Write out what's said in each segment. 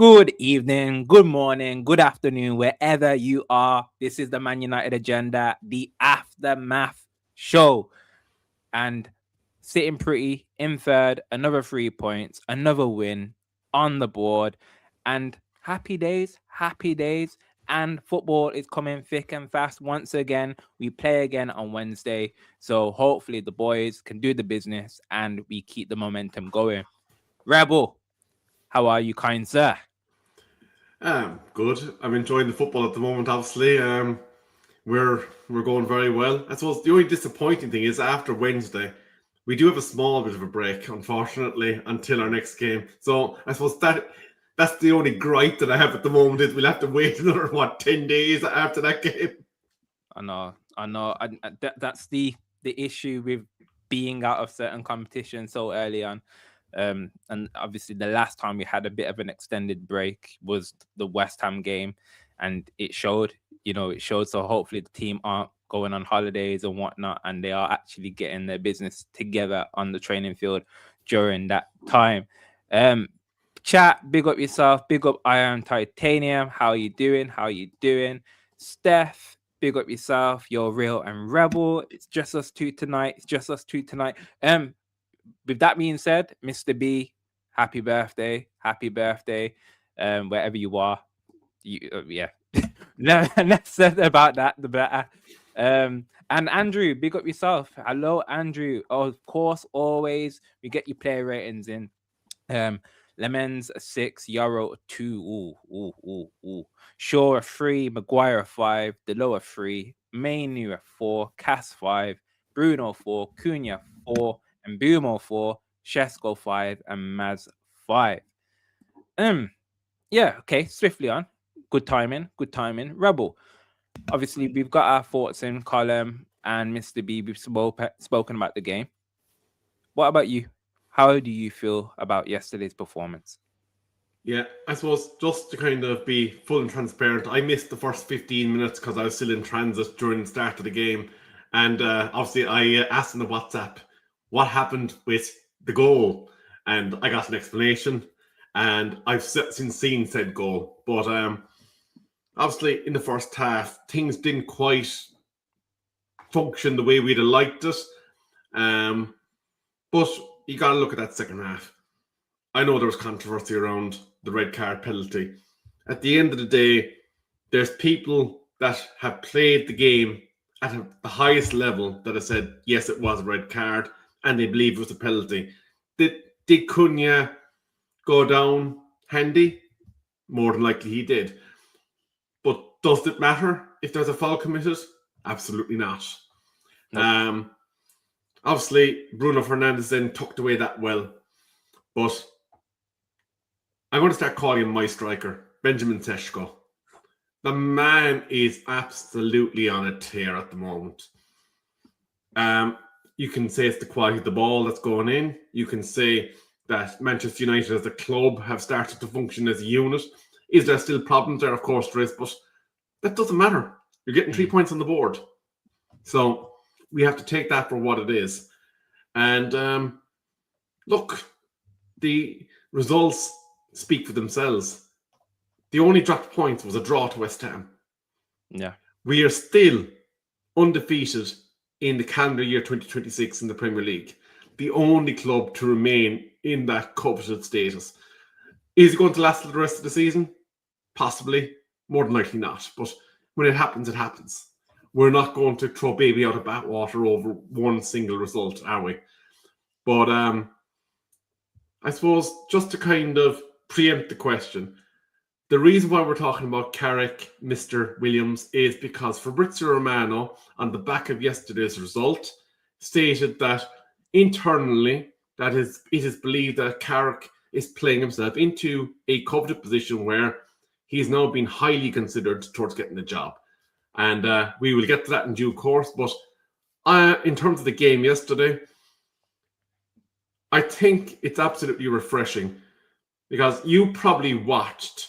Good evening, good morning, good afternoon, wherever you are. This is the Man United Agenda, the Aftermath Show. And sitting pretty in third, another 3 points, another win on the board. And happy days, happy days. And football is coming thick and fast once again. We play again on Wednesday. So hopefully the boys can do the business and we keep the momentum going. Rebel, how are you, kind sir? Good. I'm enjoying the football at the moment. Obviously, we're going very well. I suppose the only disappointing thing is after Wednesday, we do have a small bit of a break, unfortunately, until our next game. So I suppose that's the only gripe that I have at the moment is we'll have to wait another 10 days after that game. I know. That's the issue with being out of certain competitions so early on. And obviously, the last time we had a bit of an extended break was the West Ham game, and it showed. It showed. So hopefully, the team aren't going on holidays and whatnot, and they are actually getting their business together on the training field during that time. Um, Chat, big up yourself, big up Iron Titanium. How you doing? How you doing? Steph, big up yourself. You're real and rebel. It's just us two tonight. It's just us two tonight. With that being said, Mr. B, happy birthday. Happy birthday. Wherever you are. Yeah. No, less said about that, the better. And Andrew, big up yourself. Hello, Andrew. Of course, always we get your player ratings in. Um, Lemons a 6, Yarrow a 2. Ooh. Shaw a 3, Maguire a 5, Delo a 3, Mainoo a 4, Cass 5, Bruno 4, Cunha 4, and Bumo 4, Shesko 5, and Maz 5. Yeah, okay, swiftly on. Good timing, good timing. Rebel. Obviously, we've got our thoughts in column and Mr. B. We've spoken about the game. What about you? How do you feel about yesterday's performance? Yeah, I suppose just to kind of be full and transparent, I missed the first 15 minutes because I was still in transit during the start of the game. And obviously, I asked in the WhatsApp what happened with the goal. And I got an explanation. And I've since seen said goal. But obviously, in the first half, things didn't quite function the way we'd have liked it. But you got to look at that second half. I know there was controversy around the red card penalty. At the end of the day, there's people that have played the game at the highest level that have said, yes, it was a red card, and they believe it was a penalty. Did Cunha go down handy? More than likely he did. But does it matter if there's a foul committed? Absolutely not. Nope. Obviously, Bruno Fernandes then tucked away that well. But I'm going to start calling him my striker, Benjamin Sesko. The man is absolutely on a tear at the moment. You can say it's the quality of the ball that's going in. You can say that Manchester United as a club have started to function as a unit. Is there still problems there? Of course there is, but that doesn't matter. You're getting 3 points on the board. So we have to take that for what it is. And look, the results speak for themselves. The only dropped points was a draw to West Ham. Yeah. We are still undefeated in the calendar year 2026 in the Premier League. The only club to remain in that coveted status. Is it going to last for the rest of the season? Possibly. More than likely not. But when it happens, it happens. We're not going to throw baby out of bathwater over one single result, are we? But I suppose just to kind of preempt the question, the reason why we're talking about Carrick, Mr. Williams, is because Fabrizio Romano, on the back of yesterday's result, stated that internally it is believed that Carrick is playing himself into a coveted position where he's now been highly considered towards getting the job. And we will get to that in due course. But in terms of the game yesterday, I think it's absolutely refreshing because you probably watched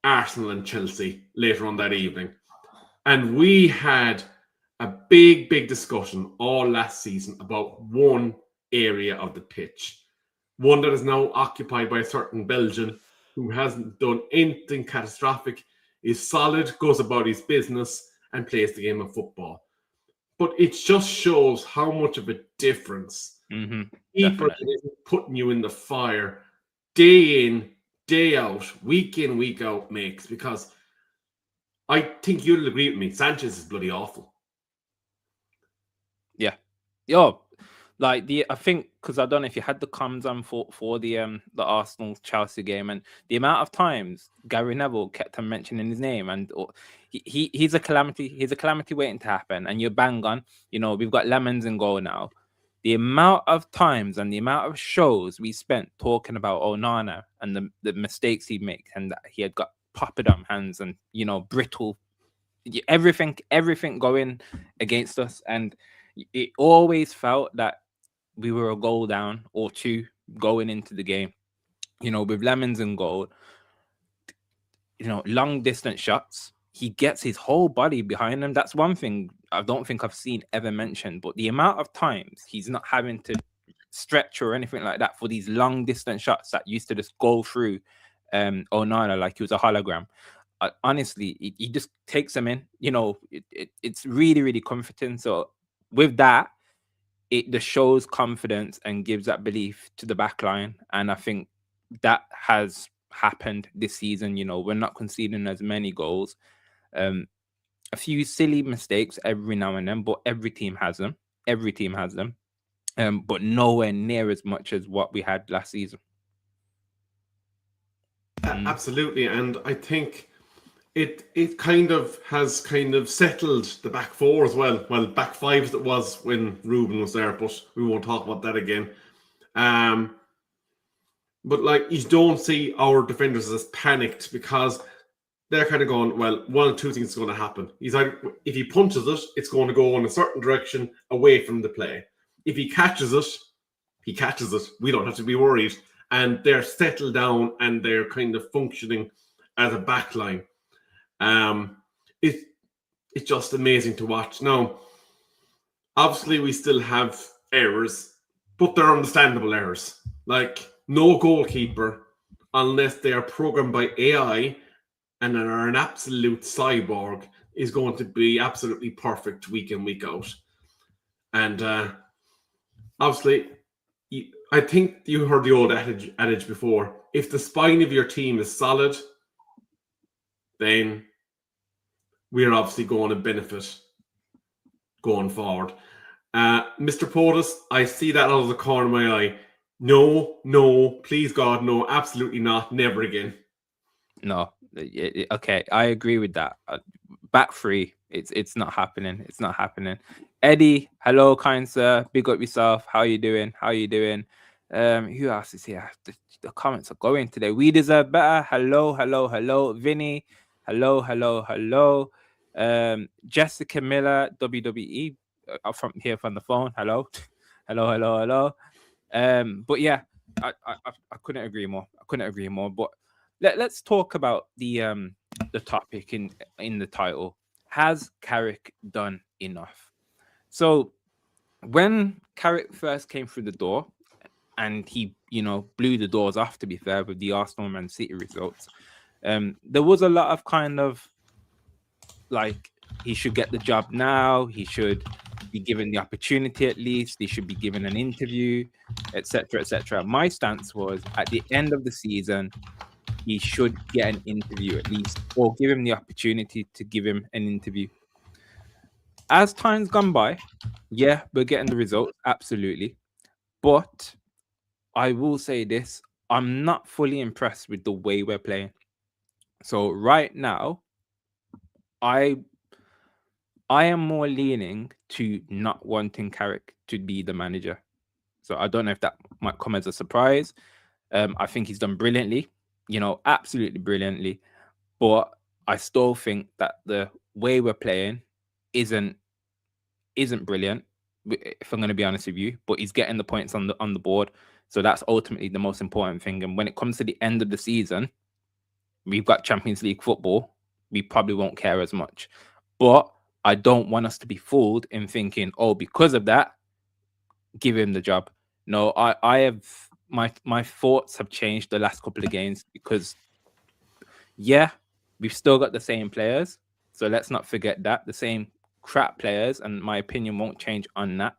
Arsenal and Chelsea later on that evening. And we had a big discussion all last season about one area of the pitch. One that is now occupied by a certain Belgian who hasn't done anything catastrophic, is solid, goes about his business, and plays the game of football. But it just shows how much of a difference keeper that Definitely. isn't putting you in the fire day in, day out, week in, week out makes. Because I think you'll agree with me, Sanchez is bloody awful. Yeah. Yo, like I think because I don't know if you had the comms on for the Arsenal Chelsea game, and the amount of times Gary Neville kept on mentioning his name, and he's a calamity. He's a calamity waiting to happen, and you're bang on. You know, we've got lemons in goal now. The amount of times and the amount of shows we spent talking about Onana and the mistakes he makes, and that he had got poppadom hands and brittle, everything going against us, and it always felt that we were a goal down or two going into the game. With lemons and goal, long distance shots, he gets his whole body behind him. That's one thing I don't think I've seen ever mentioned. But the amount of times he's not having to stretch or anything like that for these long distance shots that used to just go through Onana like he was a hologram. Honestly, he just takes them in. It's really, really comforting. So with that, it just shows confidence and gives that belief to the back line. And I think that has happened this season. We're not conceding as many goals. A few silly mistakes every now and then, but every team has them. Every team has them. But nowhere near as much as what we had last season. Absolutely. And I think it kind of has settled the back four as well. Well, back five as it was when Ruben was there, but we won't talk about that again. But like, you don't see our defenders as panicked because they're kind of going, well, one of two things is going to happen. He's either, if he punches it, it's going to go in a certain direction away from the play. If he catches it, he catches it. We don't have to be worried. And they're settled down and they're kind of functioning as a backline. It's just amazing to watch. Now, obviously, we still have errors, but they're understandable errors. Like, no goalkeeper, unless they are programmed by AI and are an absolute cyborg, is going to be absolutely perfect week in, week out. And obviously, I think you heard the old adage before. If the spine of your team is solid, then we're obviously going to benefit going forward. Mr. POTUS, I see that out of the corner of my eye. No, please God, no, absolutely not, never again. No, okay, I agree with that. Back three, it's not happening. It's not happening. Eddie, hello, kind sir. Big up yourself. How you doing? Who else is here? The comments are going today. We deserve better. Hello. Vinny, hello. Jessica Miller, WWE, from here from the phone. Hello. But yeah, I couldn't agree more. But let's talk about the topic in the title. Has Carrick done enough? So when Carrick first came through the door, and he, blew the doors off, to be fair, with the Arsenal Man City results, there was a lot of kind of like, he should get the job now, he should be given the opportunity at least, he should be given an interview, etc. My stance was, at the end of the season, he should get an interview at least, or give him the opportunity to give him an interview. As time's gone by, yeah, we're getting the results, absolutely. But I will say this, I'm not fully impressed with the way we're playing. So right now, I am more leaning to not wanting Carrick to be the manager. So I don't know if that might come as a surprise. I think he's done brilliantly, absolutely brilliantly. But I still think that the way we're playing isn't brilliant, if I'm going to be honest with you. But he's getting the points on the board, so that's ultimately the most important thing. And when it comes to the end of the season, we've got Champions League football. We probably won't care as much. But I don't want us to be fooled in thinking, oh, because of that, give him the job. No, I have my thoughts have changed the last couple of games because yeah, we've still got the same players, so let's not forget that the same crap players, and my opinion won't change on that.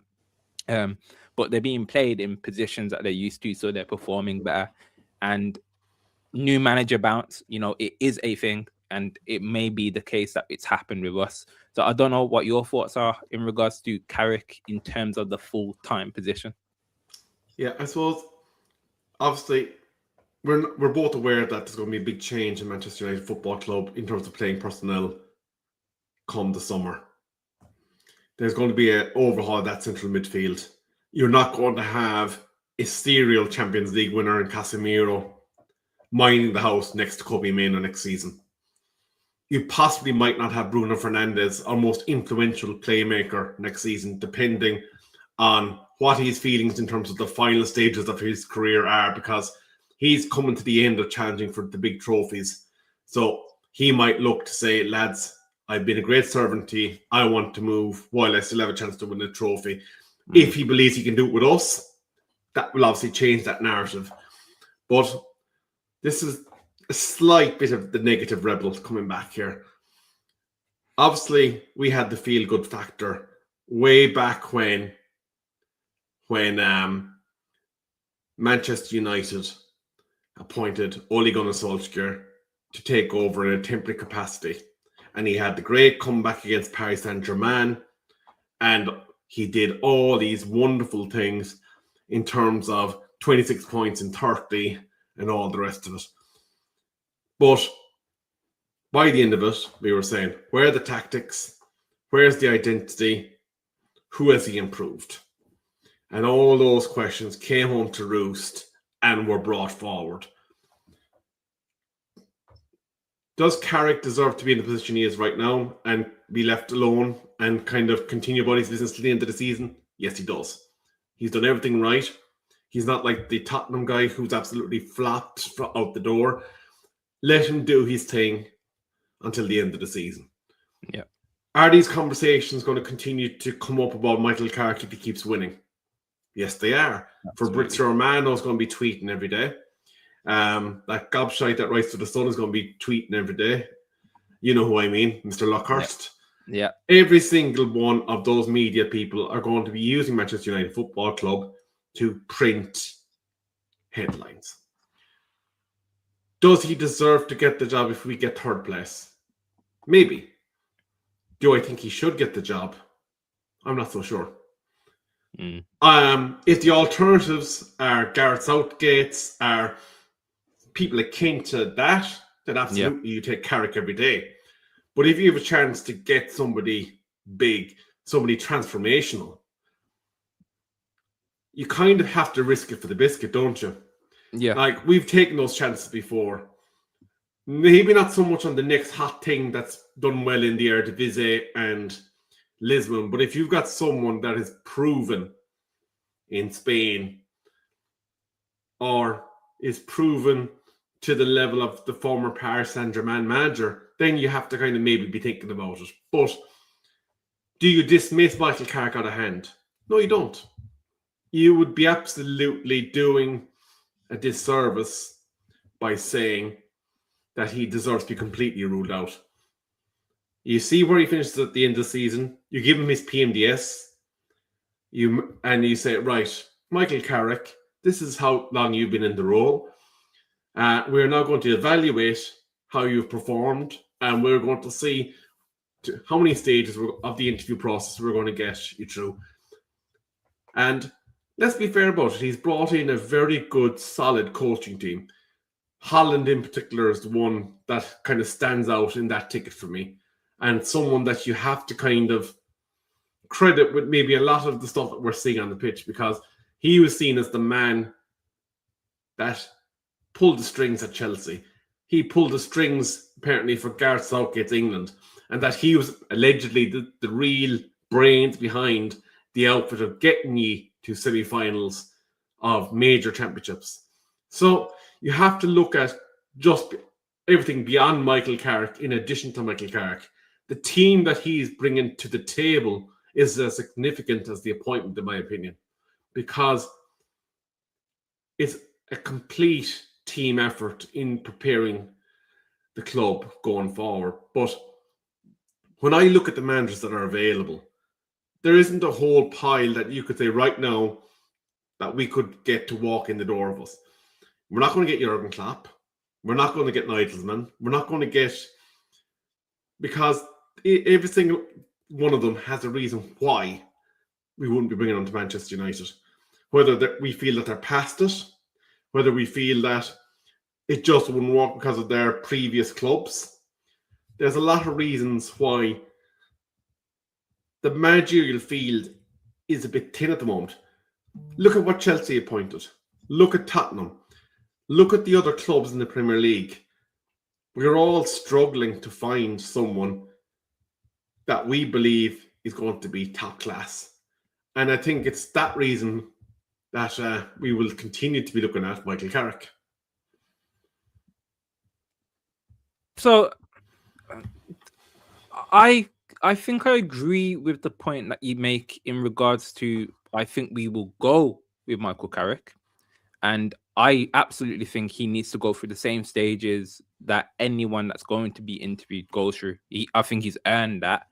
But they're being played in positions that they're used to, so they're performing better. And new manager bounce, it is a thing, and it may be the case that it's happened with us. So I don't know what your thoughts are in regards to Carrick in terms of the full-time position. Yeah, I suppose obviously we're both aware that there's going to be a big change in Manchester United Football Club in terms of playing personnel come the summer. There's going to be an overhaul of that central midfield. You're not going to have a serial Champions League winner in Casemiro minding the house next to Kobe Mainoo next season. You possibly might not have Bruno Fernandes, our most influential playmaker, next season, depending on what his feelings in terms of the final stages of his career are, because he's coming to the end of challenging for the big trophies. So he might look to say, lads, I've been a great servant to you. I want to move while I still have a chance to win a trophy. If he believes he can do it with us, that will obviously change that narrative. But this is a slight bit of the negative rebels coming back here. Obviously, we had the feel-good factor way back when Manchester United appointed Ole Gunnar Solskjaer to take over in a temporary capacity. And he had the great comeback against Paris Saint-Germain. And he did all these wonderful things in terms of 26 points in 30 and all the rest of it. But by the end of it, we were saying, where are the tactics? Where's the identity? Who has he improved? And all those questions came home to roost and were brought forward. Does Carrick deserve to be in the position he is right now and be left alone and kind of continue about his business to the end of the season? Yes, he does. He's done everything right. He's not like the Tottenham guy who's absolutely flopped out the door. Let him do his thing until the end of the season. Yeah. Are these conversations going to continue to come up about Michael Carrick if he keeps winning? Yes, they are. Absolutely. Fabrizio Romano's going to be tweeting every day. That gobshite that writes to the Sun is going to be tweeting every day. You know who I mean, Mr. Lockhurst. Yeah. Every single one of those media people are going to be using Manchester United Football Club to print headlines. Does he deserve to get the job if we get third place? Maybe. Do I think he should get the job? I'm not so sure. If the alternatives are Gareth Southgate's, are people akin to that, then absolutely you take Carrick every day. But if you have a chance to get somebody big, somebody transformational, you kind of have to risk it for the biscuit, don't you? Yeah. Like, we've taken those chances before. Maybe not so much on the next hot thing that's done well in the Eredivisie and Lisbon, but if you've got someone that is proven in Spain or is proven to the level of the former Paris Saint-Germain manager, then you have to kind of maybe be thinking about it. But do you dismiss Michael Carrick out of hand? No, you don't. You would be absolutely doing a disservice by saying that he deserves to be completely ruled out. You see where he finishes at the end of the season. You give him his PMDS. And you say, right, Michael Carrick, this is how long you've been in the role. We're now going to evaluate how you've performed, and we're going to see how many stages of the interview process we're going to get you through. And let's be fair about it. He's brought in a very good, solid coaching team. Holland in particular is the one that kind of stands out in that ticket for me, and someone that you have to kind of credit with maybe a lot of the stuff that we're seeing on the pitch, because he was seen as the man that pulled the strings at Chelsea. He pulled the strings apparently for Gareth Southgate's England, and that he was allegedly the real brains behind the outfit of getting ye to semi-finals of major championships. So you have to look at just everything beyond Michael Carrick in addition to Michael Carrick. The team that he's bringing to the table is as significant as the appointment, in my opinion, because it's a complete team effort in preparing the club going forward. But when I look at the managers that are available, there isn't a whole pile that you could say right now that we could get to walk in the door of us. We're not going to get Jurgen Klopp. We're not going to get Nigelsmann. We're not going to get, because every single one of them has a reason why we wouldn't be bringing them to Manchester United. Whether we feel that they're past it, whether we feel that it just wouldn't work because of their previous clubs. There's a lot of reasons why the managerial field is a bit thin at the moment. Look at what Chelsea appointed. Look at Tottenham. Look at the other clubs in the Premier League. We're all struggling to find someone that we believe is going to be top class. And I think it's that reason that we will continue to be looking at Michael Carrick. So I think I agree with the point that you make in regards to, I think we will go with Michael Carrick. And I absolutely think he needs to go through the same stages that anyone that's going to be interviewed goes through. I think he's earned that,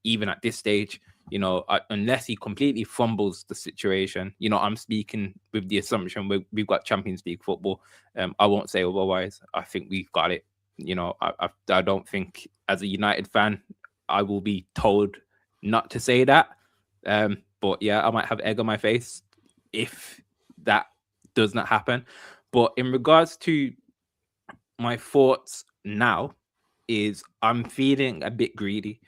even at this stage. Unless he completely fumbles the situation. I'm speaking with the assumption we've got Champions League football. I won't say otherwise. I think we've got it. I don't think, as a United fan, I will be told not to say that. But yeah, I might have egg on my face if that does not happen. But in regards to my thoughts now, is I'm feeling a bit greedy.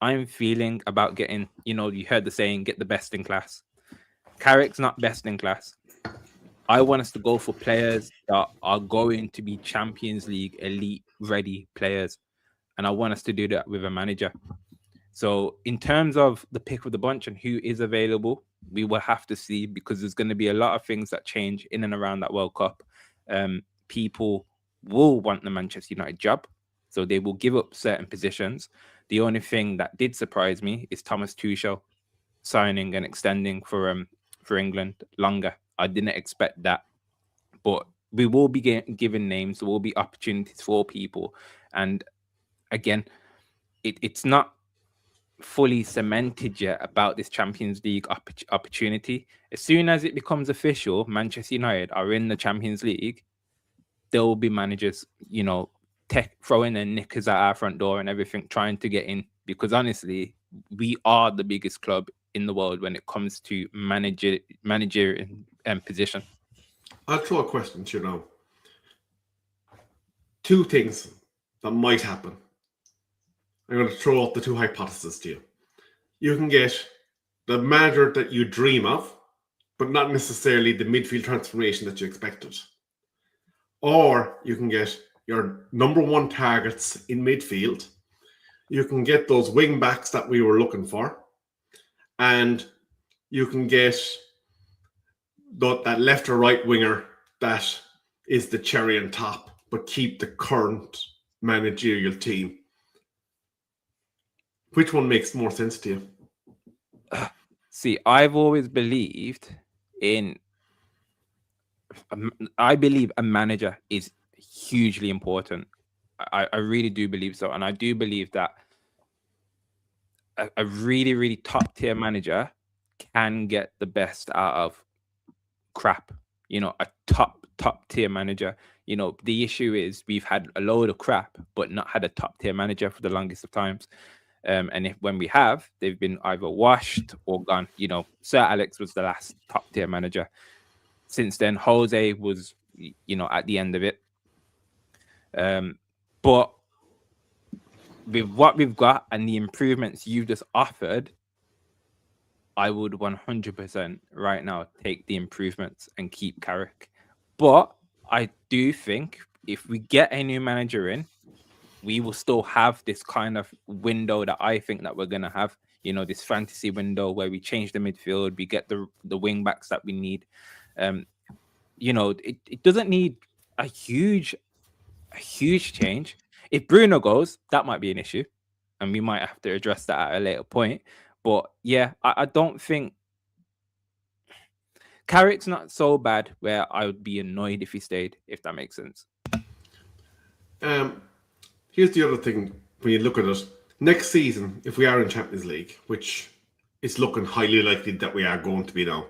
I'm feeling about getting, you heard the saying, get the best in class. Carrick's not best in class. I want us to go for players that are going to be Champions League elite ready players. And I want us to do that with a manager. So in terms of the pick of the bunch and who is available, we will have to see, because there's going to be a lot of things that change in and around that World Cup. People will want the Manchester United job, so they will give up certain positions. The only thing that did surprise me is Thomas Tuchel signing and extending for England longer. I didn't expect that, but we will be given names. There will be opportunities for people, and again, it's not fully cemented yet about this Champions League opportunity. As soon as it becomes official, Manchester United are in the Champions League, there will be managers, throwing their knickers at our front door and everything, trying to get in, because honestly, we are the biggest club in the world when it comes to manager position. I'll throw a question to you now. Two things that might happen. I'm going to throw out the two hypotheses to you. You can get the manager that you dream of, but not necessarily the midfield transformation that you expected. Or you can get your number one targets in midfield. You can get those wing backs that we were looking for. And you can get that left or right winger that is the cherry on top, but keep the current managerial team. Which one makes more sense to you? See, I've always believed I believe a manager is hugely important. I really do believe so. And I do believe that a really, really top tier manager can get the best out of crap. A top tier manager. The issue is we've had a load of crap, but not had a top tier manager for the longest of times. And when we have, they've been either washed or gone. Sir Alex was the last top tier manager. Since then, Jose was, at the end of it. But with what we've got and the improvements you've just offered, I would 100% right now take the improvements and keep Carrick. But I do think if we get a new manager in, we will still have this kind of window that I think that we're going to have, this fantasy window where we change the midfield, we get the wing backs that we need. It doesn't need a huge change. If Bruno goes, that might be an issue, and we might have to address that at a later point. But yeah, I don't think Carrick's not so bad where I would be annoyed if he stayed, if that makes sense. Here's the other thing when you look at it. Next season, if we are in Champions League, which is looking highly likely that we are going to be now,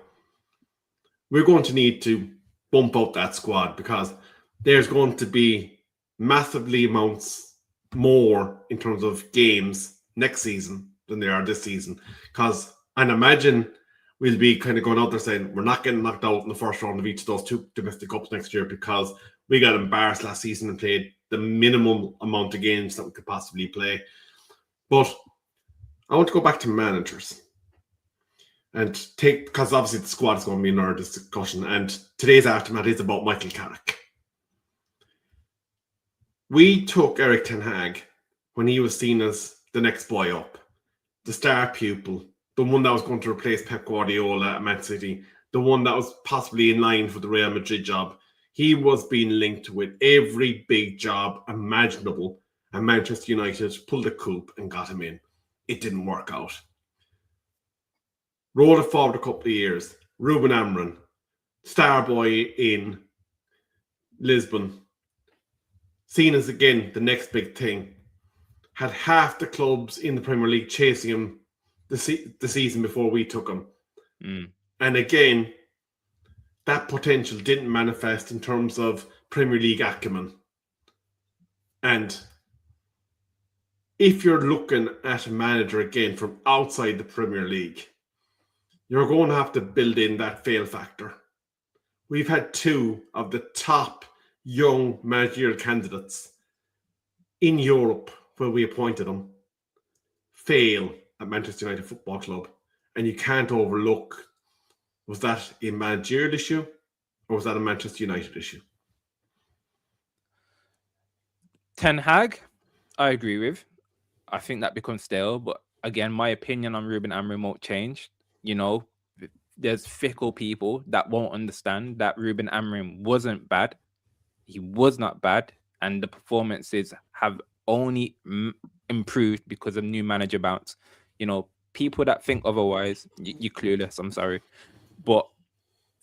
we're going to need to bump up that squad because there's going to be massively amounts more in terms of games next season than there are this season. Because, and imagine we'll be kind of going out there saying we're not getting knocked out in the first round of each of those 2 domestic cups next year because we got embarrassed last season and played the minimum amount of games that we could possibly play. But I want to go back to managers and take, because obviously the squad is going to be in our discussion, and today's aftermath is about Michael Carrick. We took Erik ten Hag when he was seen as the next boy up, the star pupil, the one that was going to replace Pep Guardiola at Man City, the one that was possibly in line for the Real Madrid job. He was being linked with every big job imaginable, and Manchester United pulled a coup and got him in. It didn't work out. Roll it forward a couple of years. Ruben Amorim, star boy in Lisbon, seen as again the next big thing, had half the clubs in the Premier League chasing him the season before we took him. And again, that potential didn't manifest in terms of Premier League acumen. And if you're looking at a manager again from outside the Premier League, you're going to have to build in that fail factor. We've had 2 of the top young managerial candidates in Europe where we appointed them fail at Manchester United Football Club. And you can't overlook, was that a managerial issue or was that a Manchester United issue? Ten Hag, I agree with. I think that becomes stale, but again, my opinion on Ruben Amorim won't change. You know, there's fickle people that won't understand that Ruben Amorim wasn't bad. He was not bad, and the performances have only improved because of new manager bounce. You know, people that think otherwise, you're clueless. I'm sorry, but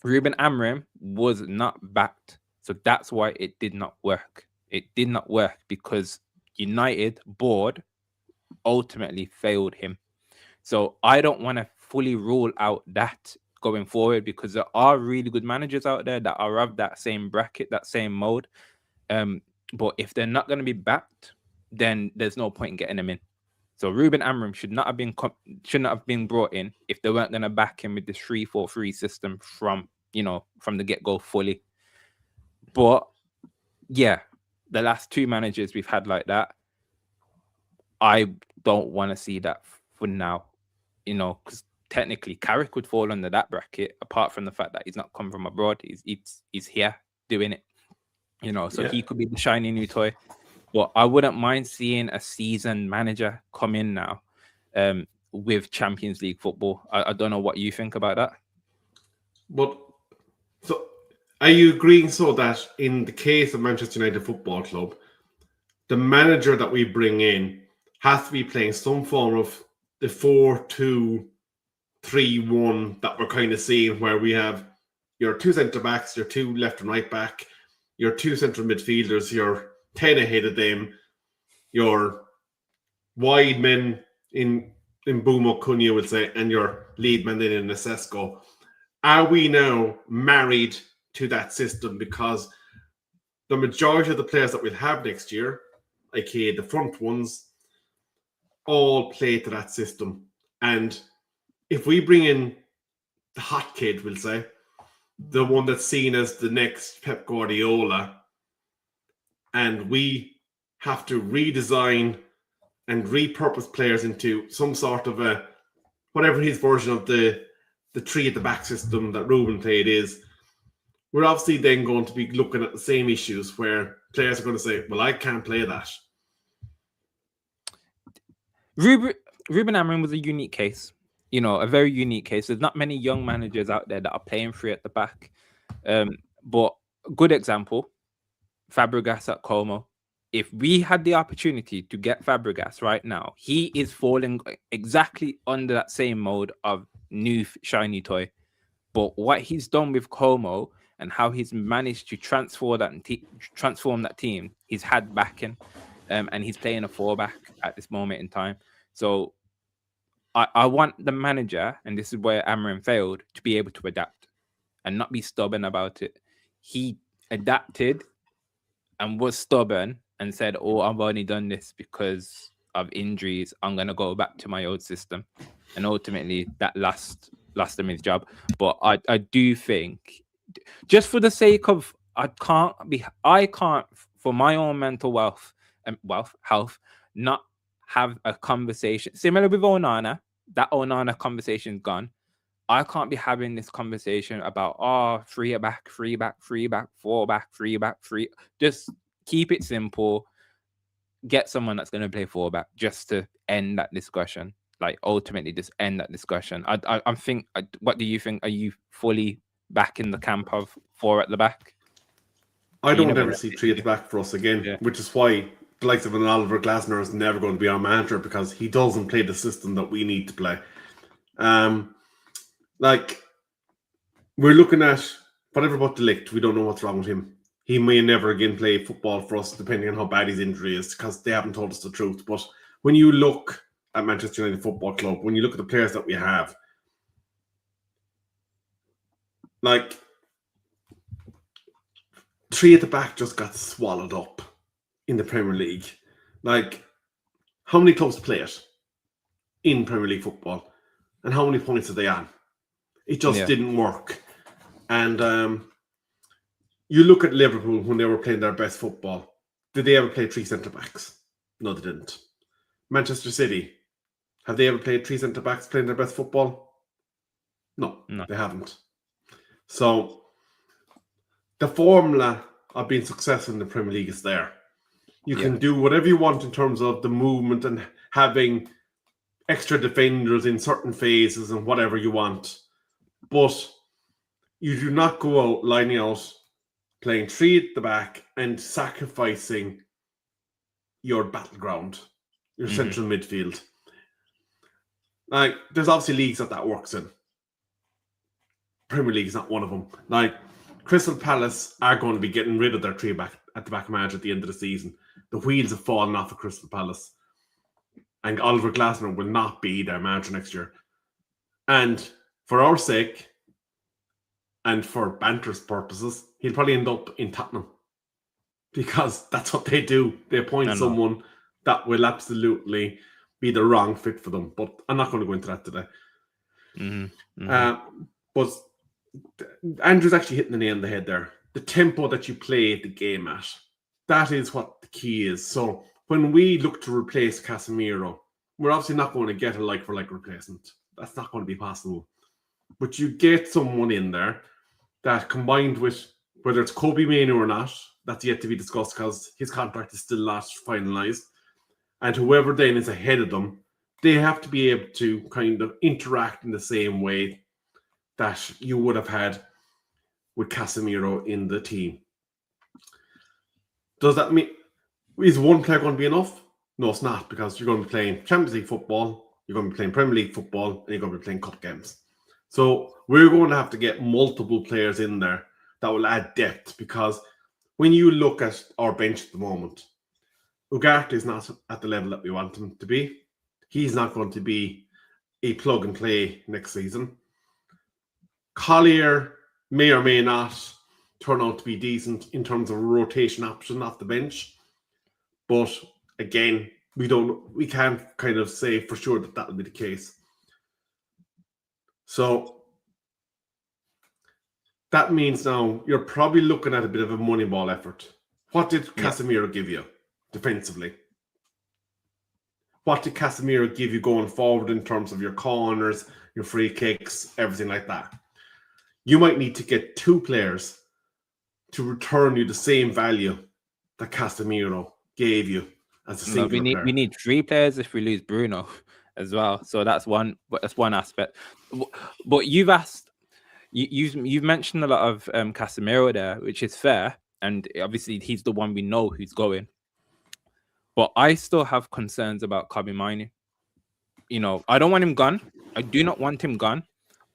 Ruben Amorim was not backed, so that's why it did not work. It did not work because United board ultimately failed him. So I don't want to fully rule out that going forward because there are really good managers out there that are of that same bracket, that same mode. But if they're not going to be backed, then there's no point in getting them in. So Ruben Amorim should not have been brought in if they weren't going to back him with this 3-4-3 system from the get-go fully. But yeah, the last 2 managers we've had like that, I don't want to see that for now, because technically Carrick would fall under that bracket, apart from the fact that he's not come from abroad. He's here doing it, so yeah. He could be the shiny new toy. But I wouldn't mind seeing a seasoned manager come in now with Champions League football. I don't know what you think about that. But so are you agreeing so that in the case of Manchester United Football Club, the manager that we bring in has to be playing some form of the 4-2-3-1 that we're kind of seeing, where we have your 2 centre-backs, your 2 left and right back, your 2 central midfielders, your 10 ahead of them, your wide men in Mbeumo Cunha, would say, and your lead man then in Nasesco. Are we now married to that system? Because the majority of the players that we'll have next year, aka the front ones, all play to that system. And if we bring in the hot kid, we'll say, the one that's seen as the next Pep Guardiola, and we have to redesign and repurpose players into some sort of a, whatever his version of the 3 at the back system that Ruben played is, we're obviously then going to be looking at the same issues where players are going to say, well, I can't play that. Ruben Amorim was a unique case, a very unique case. There's not many young managers out there that are playing 3 at the back. But good example, Fabregas at Como. If we had the opportunity to get Fabregas right now, he is falling exactly under that same mode of new shiny toy. But what he's done with Como and how he's managed to transform that team, he's had backing, and he's playing a 4-back at this moment in time. So I want the manager, and this is where Amorim failed, to be able to adapt and not be stubborn about it. He adapted and was stubborn and said, "Oh, I've only done this because of injuries. I'm gonna go back to my old system," and ultimately that lost him his job. But I do think, just for the sake of, I can't for my own mental health, not have a conversation similar with Onana. That Onana conversation's gone. I can't be having this conversation about 3 back, 3 back, 3 back, 4 back, 3 back, 3. Just keep it simple. Get someone that's going to play 4 back just to end that discussion. Like, ultimately, just end that discussion. I think. What do you think? Are you fully back in the camp of 4 at the back? I don't ever see 3 at the back for us again, which is why the likes of an Oliver Glasner is never going to be our manager, because he doesn't play the system that we need to play. Like, we're looking at whatever about De Ligt. We don't know what's wrong with him. He may never again play football for us, depending on how bad his injury is, because they haven't told us the truth. But when you look at Manchester United Football Club, when you look at the players that we have, like, 3 at the back just got swallowed up in the Premier League. Like, how many clubs play it in Premier League football, and how many points are they on? It just didn't work. And you look at Liverpool when they were playing their best football. Did they ever play 3 centre-backs? No, they didn't. Manchester City, have they ever played 3 centre-backs playing their best football? No, they haven't. So the formula of being successful in the Premier League is there. You can do whatever you want in terms of the movement and having extra defenders in certain phases and whatever you want. But you do not go out lining out, playing 3 at the back and sacrificing your battleground, your central midfield. Like, there's obviously leagues that works in. Premier League is not one of them. Like, Crystal Palace are going to be getting rid of their 3 at the back manager at the end of the season. The wheels have fallen off of Crystal Palace. And Oliver Glasner will not be their manager next year. And for our sake, and for banter's purposes, he'll probably end up in Tottenham. Because that's what they do. They appoint someone that will absolutely be the wrong fit for them. But I'm not going to go into that today. But Andrew's actually hitting the nail on the head there. The tempo that you play the game at, that is what the key is. So when we look to replace Casemiro, we're obviously not going to get a like-for-like replacement. That's not going to be possible. But you get someone in there that, combined with, whether it's Kobe Mainoo or not, that's yet to be discussed because his contract is still not finalised. And whoever then is ahead of them, they have to be able to kind of interact in the same way that you would have had with Casemiro in the team. Does that mean, is one player going to be enough? No, it's not, because you're going to be playing Champions League football, you're going to be playing Premier League football, and you're going to be playing cup games. So we're going to have to get multiple players in there that will add depth, because when you look at our bench at the moment, Ugarte is not at the level that we want him to be. He's not going to be a plug and play next season. Collier may or may not turn out to be decent in terms of a rotation option off the bench. But again, we can't kind of say for sure that will be the case. So that means now you're probably looking at a bit of a money ball effort. What did Casemiro give you defensively? What did Casemiro give you going forward in terms of your corners, your free kicks, everything like that? You might need to get 2 players to return you the same value that Casemiro gave you as a single player. We need 3 players if we lose Bruno as well. So that's one aspect. But you've mentioned a lot of Casemiro there, which is fair, and obviously he's the one we know who's going. But I still have concerns about Kobe Mainoo. You know, I don't want him gone. I do not want him gone.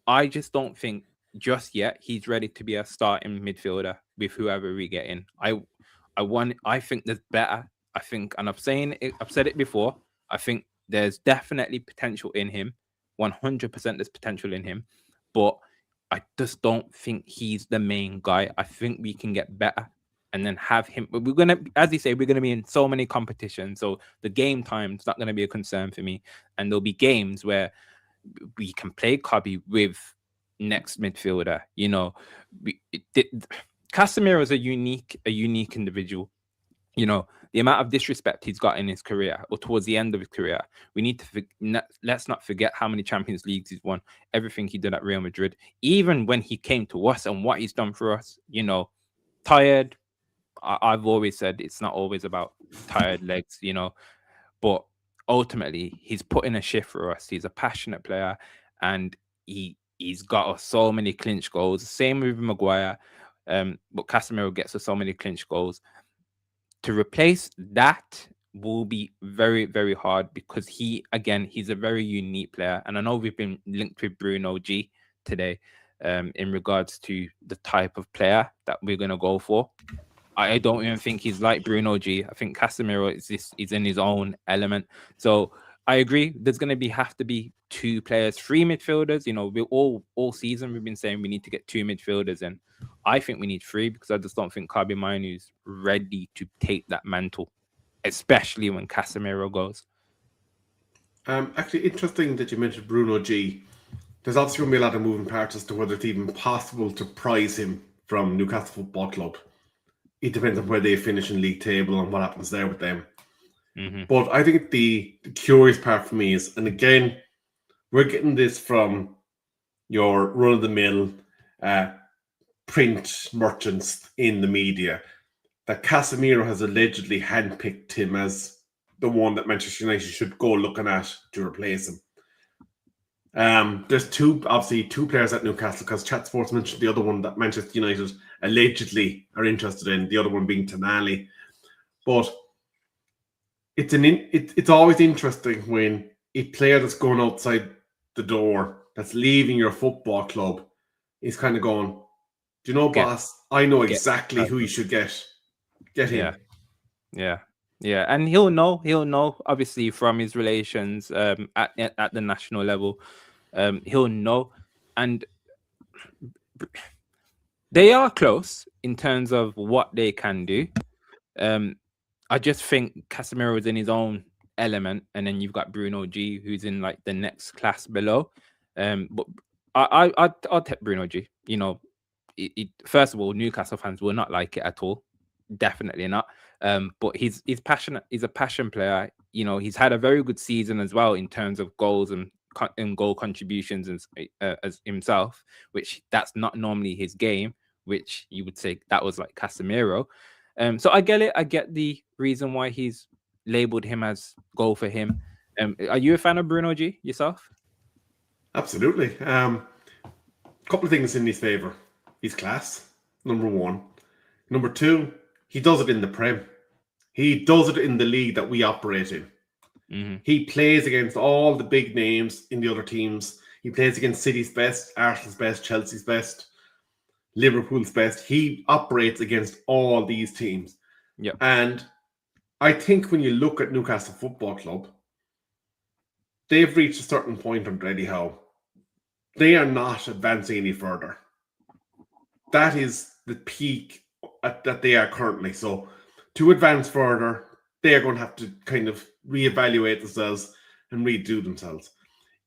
I just don't think just yet he's ready to be a starting midfielder with whoever we get in. I think there's better. I think, and I've said it before. I think there's definitely potential in him. 100% there's potential in him, but I just don't think he's the main guy. I think we can get better and then have him. But we're gonna, as you say, we're gonna be in so many competitions, so the game time's not gonna be a concern for me. And there'll be games where we can play Cobby with next midfielder. You know, Casemiro is a unique individual. You know, the amount of disrespect he's got in his career or towards the end of his career. We need to let's not forget how many Champions Leagues he's won, everything he did at Real Madrid, even when he came to us and what he's done for us. You know, tired. I've always said it's not always about tired legs. You know, but ultimately he's put in a shift for us. He's a passionate player, and he's got us so many clinch goals. Same with Maguire, but Casemiro gets us so many clinch goals. To replace that will be very, very hard because he's a very unique player. And I know we've been linked with Bruno G today in regards to the type of player that we're going to go for. I don't even think he's like Bruno G. I think Casemiro is in his own element. So I agree. There's going to have to be two players, three midfielders. You know, we all season we've been saying we need to get two midfielders, and I think we need three because I just don't think Mainoo is ready to take that mantle, especially when Casemiro goes. Actually, interesting that you mentioned Bruno G. There's obviously going to be a lot of moving parts as to whether it's even possible to prize him from Newcastle Football Club. It depends on where they finish in league table and what happens there with them. Mm-hmm. But I think the curious part for me is, and again, we're getting this from your run-of-the-mill print merchants in the media, that Casemiro has allegedly handpicked him as the one that Manchester United should go looking at to replace him. There's two players at Newcastle, because Chat Sports mentioned the other one that Manchester United allegedly are interested in, the other one being Tonali. But it's always interesting when a player that's going outside the door, that's leaving your football club, is kind of going, do you know, boss, I know exactly who you should get. Get him. Yeah. And he'll know, obviously, from his relations at the national level. He'll know. And they are close in terms of what they can do. I just think Casemiro is in his own element, and then you've got Bruno G, who's in like the next class below. But I'll take Bruno G. You know, first of all, Newcastle fans will not like it at all. Definitely not. But he's passionate. He's a passion player. You know, he's had a very good season as well in terms of goals and goal contributions as himself, which that's not normally his game. Which you would say that was like Casemiro. So I get it. I get the reason why he's labeled him as goal for him. Are you a fan of Bruno G yourself? Absolutely. Couple of things in his favour. He's class, number one. Number two, he does it in the Prem. He does it in the league that we operate in. Mm-hmm. He plays against all the big names in the other teams. He plays against City's best, Arsenal's best, Chelsea's best, Liverpool's best. He operates against all these teams. Yeah. And I think when you look at Newcastle Football Club, they've reached a certain point on Eddie Howe. They are not advancing any further. That is the peak that they are currently. So to advance further, they are going to have to kind of reevaluate themselves and redo themselves.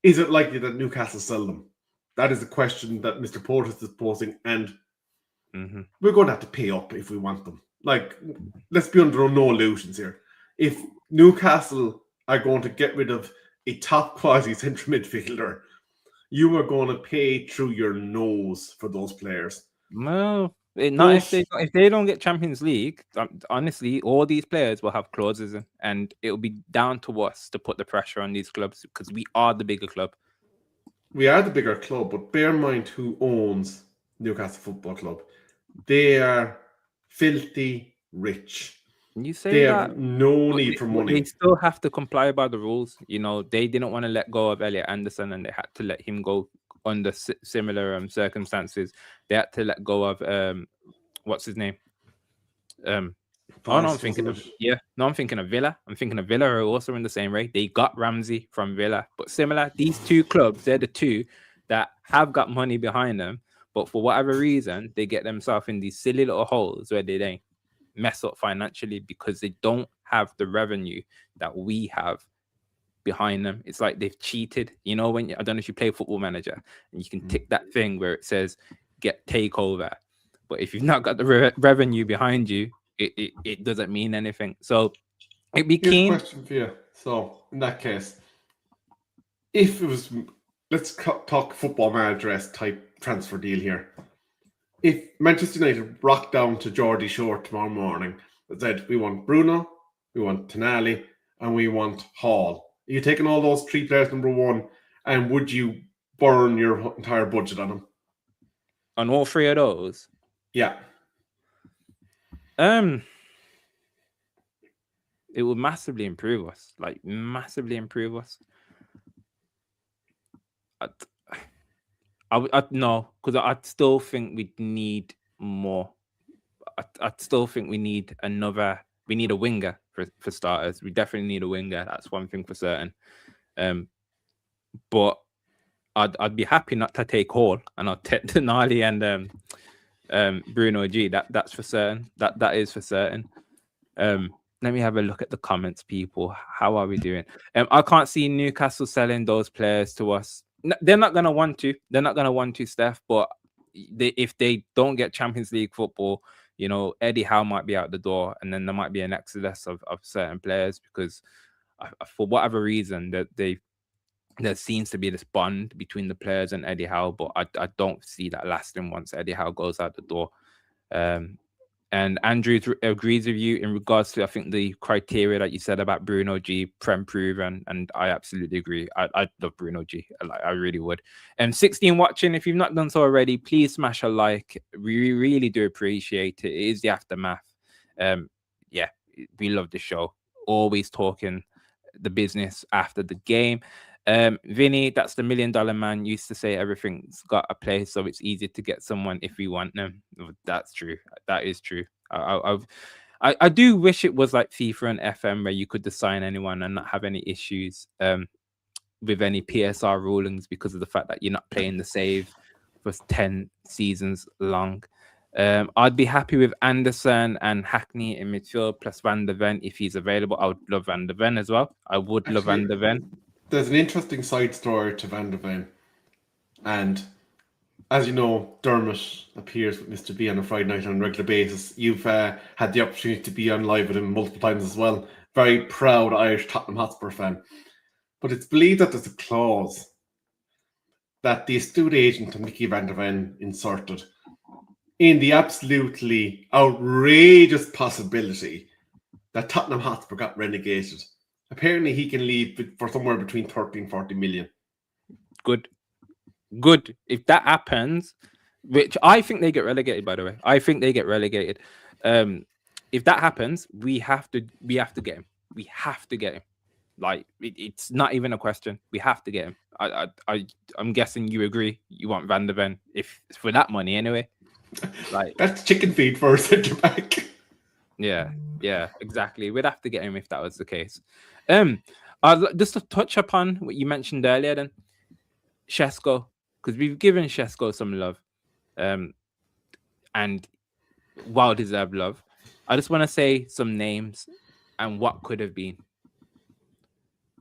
Is it likely that Newcastle sell them? That is a question that Mr. Portis is posing, and we're going to have to pay up if we want them. Like, let's be under no illusions here. If Newcastle are going to get rid of a top quality central midfielder, you are going to pay through your nose for those players. No, not if they don't get Champions League. Honestly, all these players will have clauses, and it'll be down to us to put the pressure on these clubs because we are the bigger club. We are the bigger club, but bear in mind who owns Newcastle Football Club. They are filthy rich. You say they that, have no need for money. They still have to comply by the rules. You know, they didn't want to let go of Elliot Anderson, and they had to let him go under similar circumstances. They had to let go of what's his name? Oh no, I'm thinking of I'm thinking of Villa. I'm thinking of Villa are also in the same way. They got Ramsey from Villa, but similar. These two clubs, they're the two that have got money behind them, but for whatever reason, they get themselves in these silly little holes where they mess up financially because they don't have the revenue that we have behind them. It's like they've cheated. You know, when I don't know if you play Football Manager and you can tick that thing where it says get takeover, but if you've not got the revenue behind you, it doesn't mean anything. So it became. Here's a question for you. So in that case, if it was, let's talk Football Manager type transfer deal here. If Manchester United rocked down to Geordie Shore tomorrow morning and said, we want Bruno, we want Tonali, and we want Hall, are you taking all those three players, number one, and would you burn your entire budget on them? On all three of those? Yeah. It would massively improve us. Like, massively improve us. No, because I still think we need more. I still think we need we need a winger for starters. We definitely need a winger. That's one thing for certain. But I'd be happy not to take Hall, and I'll take Tonali and Bruno G. That's for certain. That is for certain. Let me have a look at the comments, people. How are we doing? I can't see Newcastle selling those players to us. They're not gonna want to. They're not gonna want to, Steph. But if they don't get Champions League football, you know, Eddie Howe might be out the door, and then there might be an exodus of certain players because, for whatever reason, that there seems to be this bond between the players and Eddie Howe. But I don't see that lasting once Eddie Howe goes out the door. And Andrew agrees with you in regards to, I think, the criteria that you said about Bruno G, Prem proven, and I absolutely agree. I love Bruno G. I really would. 16 watching, if you've not done so already, please smash a like. We really do appreciate it. It is the aftermath. Yeah, we love the show. Always talking the business after the game. Vinny, that's the $1 million man, used to say everything's got a place, so it's easy to get someone if we want them. That's true. That is true. I do wish it was like FIFA and FM where you could assign anyone and not have any issues with any PSR rulings because of the fact that you're not playing the save for 10 seasons long. I'd be happy with Anderson and Hackney in midfield plus Van der Ven if he's available. I would love Van der Ven as well. I would love Van der Ven. There's an interesting side story to Van der Ven. And as you know, Dermot appears with Mr. B on a Friday night on a regular basis. You've had the opportunity to be on live with him multiple times as well. Very proud Irish Tottenham Hotspur fan. But it's believed that there's a clause that the astute agent of Mickey Van der Ven inserted in the absolutely outrageous possibility that Tottenham Hotspur got relegated. Apparently, he can leave for somewhere between 30 and 40 million. Good. If that happens, which I think they get relegated, by the way. I think they get relegated. If that happens, we have to get him. We have to get him. Like, it's not even a question. We have to get him. I'm guessing you agree. You want Van der Ven, if for that money anyway. Like, that's chicken feed for a centre back. Yeah, exactly. We'd have to get him if that was the case. Just to touch upon what you mentioned earlier, then Shesko, because we've given Shesko some love, and well-deserved love. I just want to say some names and what could have been.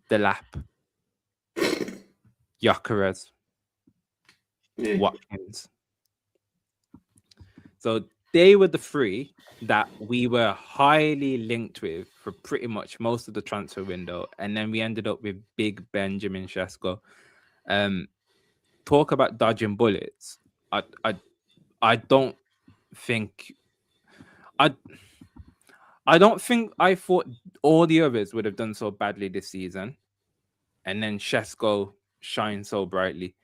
Delap, Gyökeres, Watkins. So they were the three that we were highly linked with for pretty much most of the transfer window. And then we ended up with big Benjamin Shesko. Talk about dodging bullets. I don't think I thought all the others would have done so badly this season. And then Shesko shines so brightly.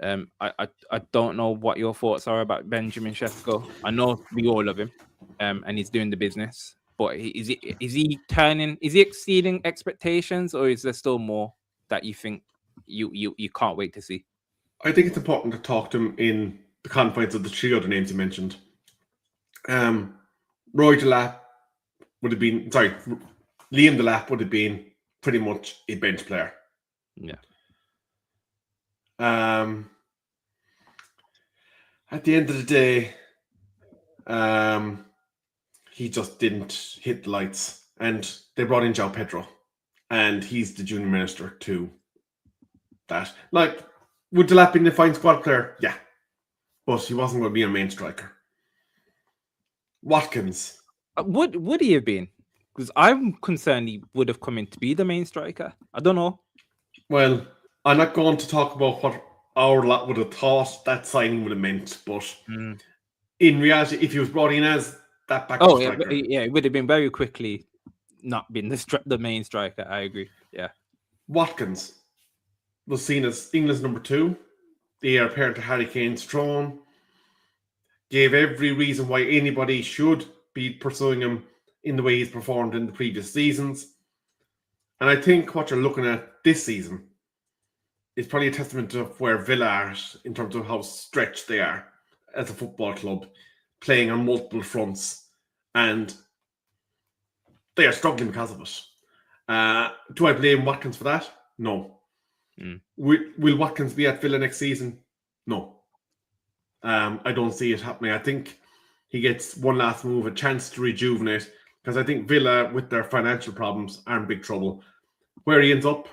I don't know what your thoughts are about Benjamin Shesko. I know we all love him, and he's doing the business. But is he exceeding expectations, or is there still more that you think you can't wait to see? I think it's important to talk to him in the confines of the three other names you mentioned. Roy Delap would have been, Liam Delap would have been pretty much a bench player. Yeah. At the end of the day, he just didn't hit the lights. And they brought in João Pedro. And he's the junior minister to that. Like, would Delap be a fine squad player? Yeah. But he wasn't going to be a main striker. Watkins. Would he have been? Because I'm concerned he would have come in to be the main striker. I don't know. Well, I'm not going to talk about what our lot would have thought that signing would have meant, but in reality, if he was brought in as that backup striker, it would have been very quickly not been the main striker. I agree. Yeah. Watkins was seen as England's number 2. The heir apparent to Harry Kane's throne. Gave every reason why anybody should be pursuing him in the way he's performed in the previous seasons. And I think what you're looking at this season is probably a testament to where Villa are in terms of how stretched they are as a football club, playing on multiple fronts. And they are struggling because of it. Do I blame Watkins for that? No. Will Watkins be at Villa next season? No. I don't see it happening. I think he gets one last move, a chance to rejuvenate, because I think Villa, with their financial problems, are in big trouble. Where he ends up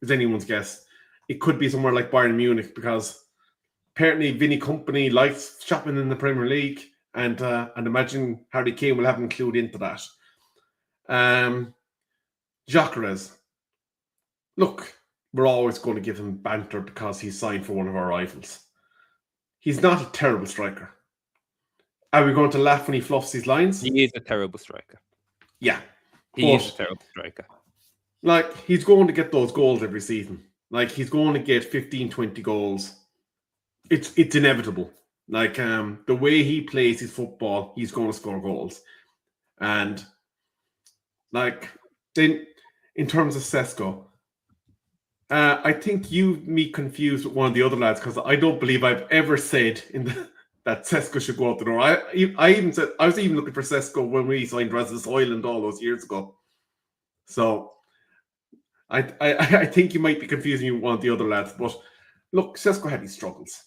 is anyone's guess. It could be somewhere like Bayern Munich, because apparently Vinny Company likes shopping in the Premier League, and imagine Harry Kane will have him clued into that. Gyökeres. Look, we're always going to give him banter because he's signed for one of our rivals. He's not a terrible striker. Are we going to laugh when he fluffs his lines? He is a terrible striker. Yeah. He is a terrible striker. Like, he's going to get those goals every season. Like, he's going to get 15, 20 goals. It's inevitable. Like, the way he plays his football, he's going to score goals. And, like, then in terms of Sesko, I think me confused with one of the other lads, because I don't believe I've ever said that Sesko should go out the door. I even said I was even looking for Sesko when we signed Rasmus Højlund all those years ago. So I think you might be confusing me with one of the other lads. But look, Sesko had his struggles.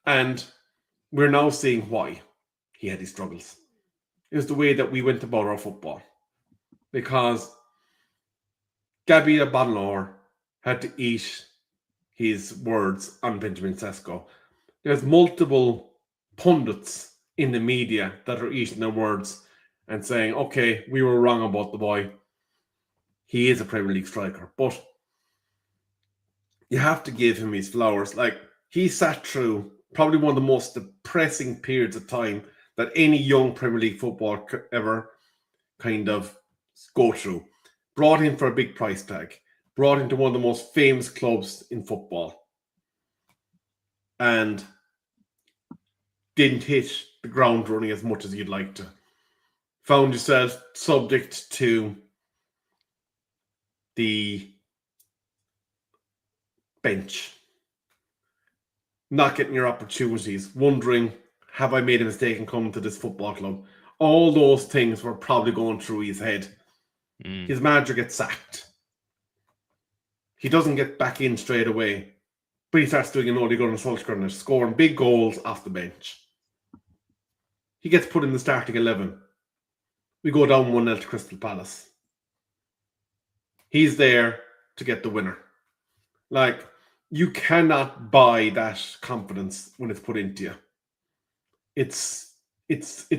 And we're now seeing why he had his struggles. It was the way that we went about our football. Because Gabriel Bonlor had to eat his words on Benjamin Sesko. There's multiple pundits in the media that are eating their words and saying, okay, we were wrong about the boy. He is a Premier League striker. But you have to give him his flowers. Like, he sat through probably one of the most depressing periods of time that any young Premier League footballer could ever kind of go through. Brought in for a big price tag. Brought into one of the most famous clubs in football. And didn't hit the ground running as much as you'd like to. Found yourself subject to the bench. Not getting your opportunities. Wondering, have I made a mistake in coming to this football club? All those things were probably going through his head. His manager gets sacked. He doesn't get back in straight away. But he starts doing an Ole Gunnar Solskjaer, scoring big goals off the bench. He gets put in the starting 11. We go down 1-0 to Crystal Palace. He's there to get the winner. Like, you cannot buy that confidence when it's put into you. It's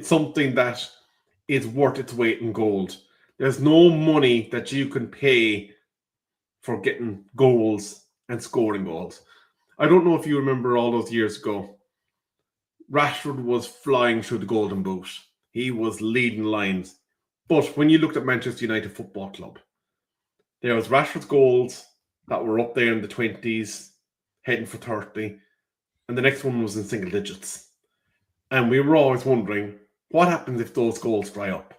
something that is worth its weight in gold. There's no money that you can pay for getting goals and scoring goals. I don't know if you remember all those years ago. Rashford was flying through the Golden Boot. He was leading lines. But when you looked at Manchester United Football Club, there was Rashford's goals that were up there in the 20s, heading for 30, and the next one was in single digits. And we were always wondering, what happens if those goals dry up?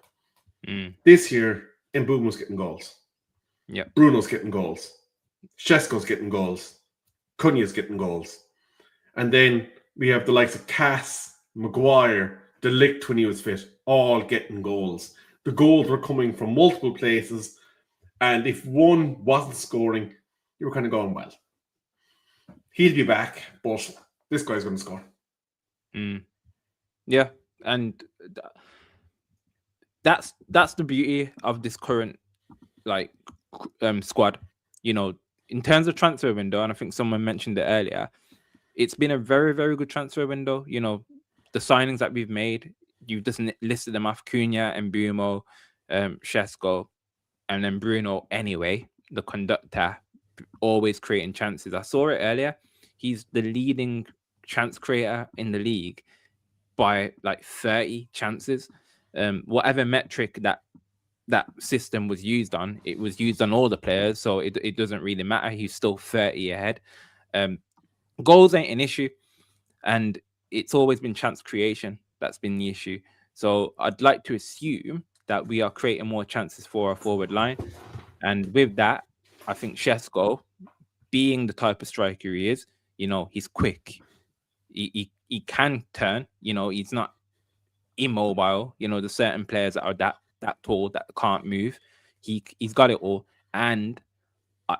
This year, Mbeumo's getting goals. Yeah. Bruno's getting goals. Shesko's getting goals. Cunha's getting goals. And then we have the likes of Cass, Maguire, De Ligt when he was fit, all getting goals. The goals were coming from multiple places. And if one wasn't scoring, you were kind of going, well, he'll be back, but this guy's going to score. Yeah, and that's the beauty of this current like squad. You know, in terms of transfer window, and I think someone mentioned it earlier, it's been a very, very good transfer window. You know, the signings that we've made, you've just listed them off: Cunha and Bumo, Shesko, and then Bruno. Anyway, the conductor, always creating chances. I saw it earlier. He's the leading chance creator in the league by like 30 chances. Whatever metric that system was used on, it was used on all the players, so it doesn't really matter. He's still 30 ahead. Goals ain't an issue, and it's always been chance creation that's been the issue. So I'd like to assume that we are creating more chances for our forward line, and with that, I think Shesko, being the type of striker he is, you know, he's quick. He can turn. You know, he's not immobile. You know, there's certain players that are that tall that can't move. He's got it all, and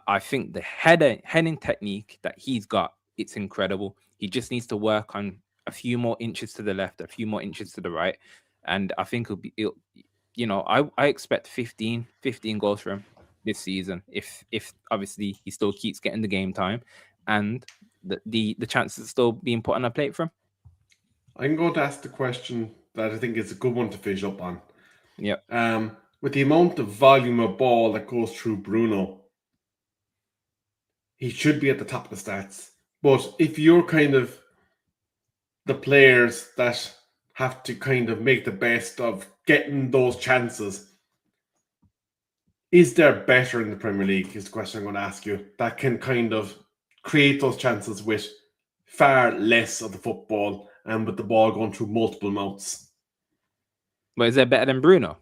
I think the heading technique that he's got, it's incredible. He just needs to work on a few more inches to the left, a few more inches to the right, and I think you know, I expect 15 goals from him this season if obviously he still keeps getting the game time and the chances still being put on a plate for him. I'm going to ask the question that I think is a good one to finish up on. Yep. With the amount of volume of ball that goes through Bruno, he should be at the top of the stats. But if you're kind of the players that have to kind of make the best of getting those chances, is there better in the Premier League? Is the question I'm going to ask you, that can kind of create those chances with far less of the football and with the ball going through multiple mouths? But is that better than Bruno?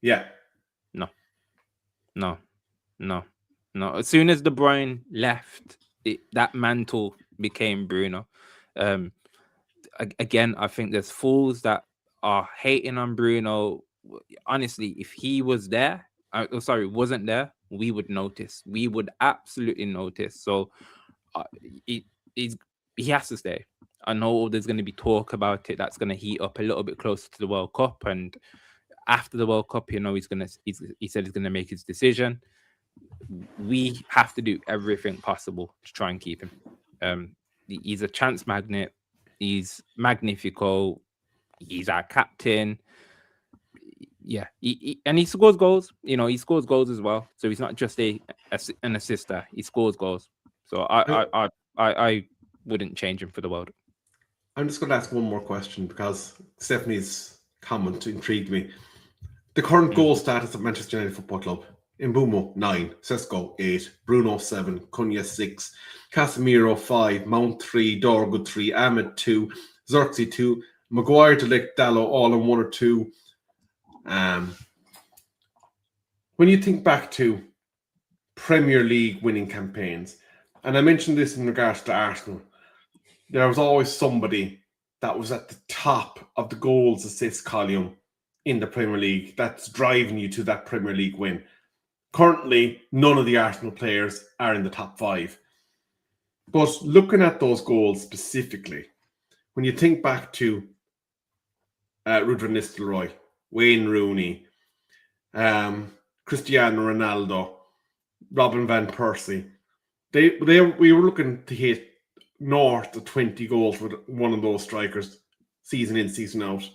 Yeah. No. As soon as De Bruyne left, that mantle became Bruno. Again, I think there's fools that are hating on Bruno. Honestly, if he was there, wasn't there, we would notice. We would absolutely notice. So he has to stay. I know there's going to be talk about it that's going to heat up a little bit closer to the World Cup, and after the World Cup, you know, he said he's going to make his decision. We have to do everything possible to try and keep him. He's a chance magnet. He's magnifico. He's our captain. Yeah, and he scores goals. You know, he scores goals as well. So he's not just an assister. He scores goals. So I wouldn't change him for the world. I'm just going to ask one more question because Stephanie's comment intrigued me. The current goal status of Manchester United Football Club: Mbumo 9, Sesko 8, Bruno 7, Cunha 6, Casemiro 5, Mount 3, Dorgood 3, Ahmed 2, Xerxes 2, Maguire, De Ligt, Dallo all in 1 or 2. When you think back to Premier League winning campaigns, and I mentioned this in regards to Arsenal, there was always somebody that was at the top of the goals assist column in the Premier League that's driving you to that Premier League win. Currently, none of the Arsenal players are in the top 5. But looking at those goals specifically, when you think back to Rudra Nistelrooy, Wayne Rooney, Cristiano Ronaldo, Robin Van Persie, we were looking to hit north of 20 goals with one of those strikers season in, season out.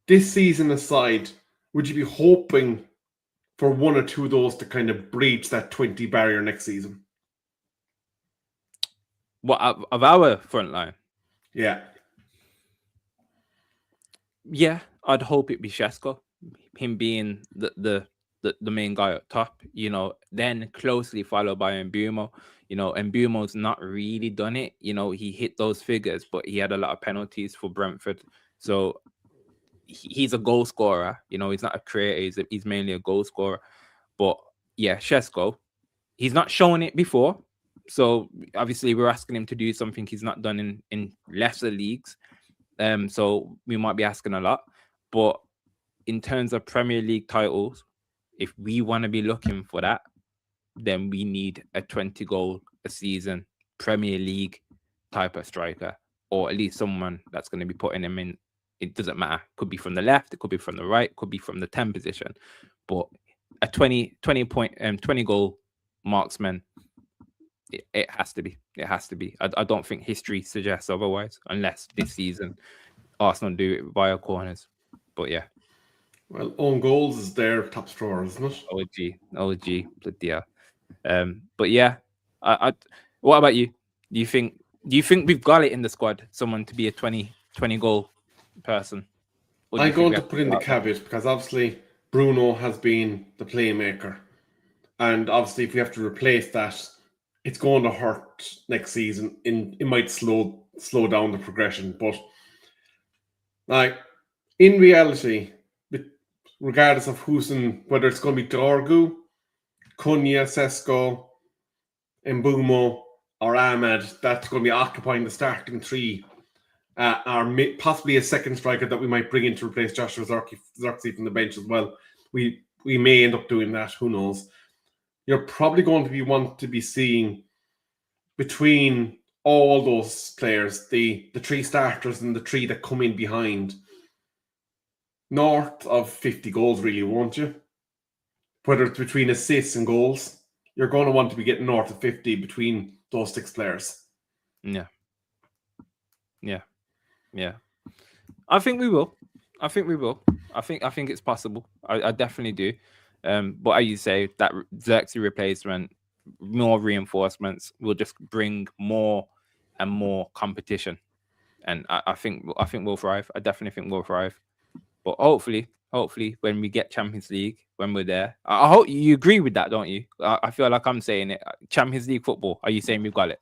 This season aside, would you be hoping for 1 or 2 of those to kind of breach that 20 barrier next season? What, of our front line? Yeah. Yeah, I'd hope it'd be Shesko, him being the main guy up top, you know, then closely followed by Mbumo. You know, Mbumo's not really done it. You know, he hit those figures, but he had a lot of penalties for Brentford. So he's a goal scorer. You know, he's not a creator. He's mainly a goal scorer. But yeah, Shesko, he's not shown it before. So obviously we're asking him to do something he's not done in lesser leagues. So we might be asking a lot. But in terms of Premier League titles, if we want to be looking for that, then we need a 20 goal a season Premier League type of striker, or at least someone that's going to be putting him in. It doesn't matter. Could be from the left, it could be from the right, could be from the 10 position. But a 20 goal marksman, it has to be. It has to be. I don't think history suggests otherwise, unless this season Arsenal do it via corners. But yeah. Well, own goals is their top scorer, isn't it? OG, bloody hell. But yeah, I what about you? Do you think we've got it in the squad, someone to be a 20 goal person? I'm going to put in the caveat because obviously Bruno has been the playmaker, and obviously if we have to replace that, it's going to hurt next season. It might slow down the progression, but like in reality, regardless of whether it's going to be Dorgu, Cunha, Sesko, Mbumo, or Ahmed, that's going to be occupying the starting three, or possibly a second striker that we might bring in to replace Joshua Zirkzee from the bench as well. We may end up doing that. Who knows? You're probably going to want to be seeing between all those players, the three starters and the three that come in behind, north of 50 goals, really, won't you? Whether it's between assists and goals, you're going to want to be getting north of 50 between those 6 players. Yeah. I think we will. I think it's possible. I definitely do. But as you say, that Xerxes replacement, more reinforcements will just bring more and more competition. And I think we'll thrive. I definitely think we'll thrive. But hopefully, when we get Champions League, when we're there, I hope you agree with that, don't you? I feel like I'm saying it. Champions League football. Are you saying we've got it?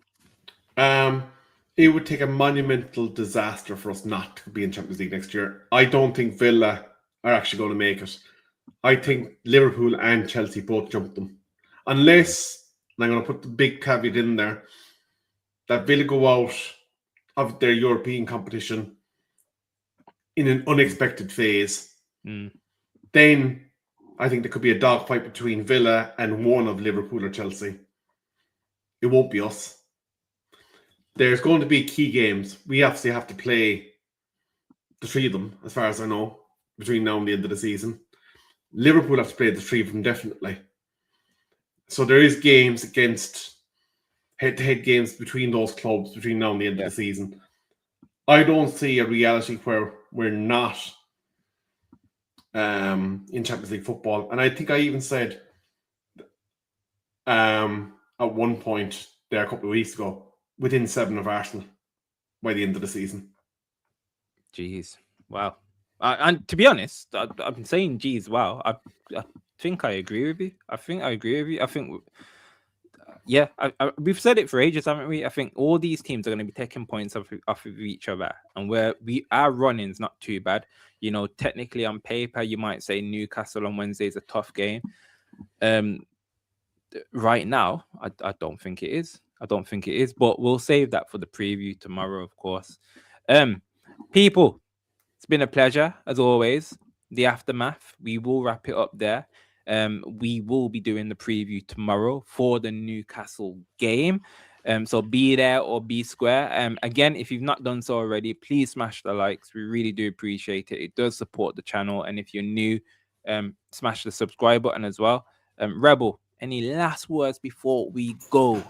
It would take a monumental disaster for us not to be in Champions League next year. I don't think Villa are actually going to make it. I think Liverpool and Chelsea both jump them. Unless, and I'm going to put the big caveat in there, that Villa go out of their European competition in an unexpected phase. Then I think there could be a dogfight between Villa and one of Liverpool or Chelsea. It won't be us. There's going to be key games. We obviously have to play the 3 of them, as far as I know, between now and the end of the season. Liverpool have to play the 3 of them, definitely. So there is games against head-to-head games between those clubs between now and the end of the season. I don't see a reality where we're not in Champions League football. And I think I even said at one point there a couple of weeks ago, within 7 of Arsenal by the end of the season. Jeez. Wow. And to be honest, I've been saying geez, wow. I think I agree with you. I think, yeah, we've said it for ages, haven't we? I think all these teams are going to be taking points off of each other. And our running's not too bad. You know, technically on paper, you might say Newcastle on Wednesday is a tough game. Right now, I don't think it is. But we'll save that for the preview tomorrow, of course. People, it's been a pleasure as always. The aftermath, we will wrap it up there. We will be doing the preview tomorrow for the Newcastle game. So be there or be square. Again, if you've not done so already, please smash the likes. We really do appreciate it. It does support the channel. And if you're new, smash the subscribe button as well. Rebel, any last words before we go?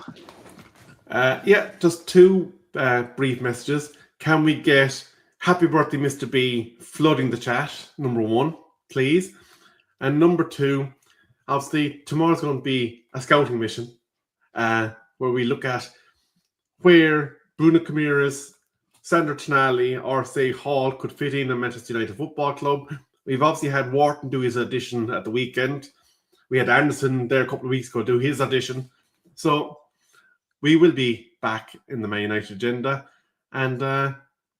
Just 2 brief messages. Can we get happy birthday, Mr. B, flooding the chat? Number 1, please. And number 2, obviously, tomorrow's going to be a scouting mission where we look at where Bruno Camires, Sandro Tonali, or say Hall could fit in at Manchester United Football Club. We've obviously had Wharton do his audition at the weekend. We had Anderson there a couple of weeks ago do his audition. So we will be back in the Man United agenda, and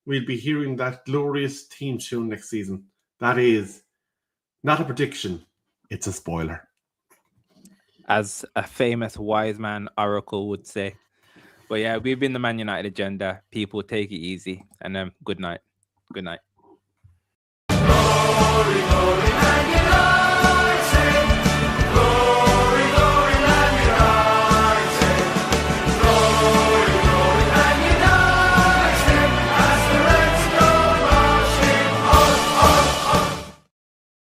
we'll be hearing that glorious team tune next season. That is not a prediction, it's a spoiler. as a famous wise man oracle would say. But yeah, we've been the Man United Agenda. People, take it easy, and good night. Good night. Glory, glory.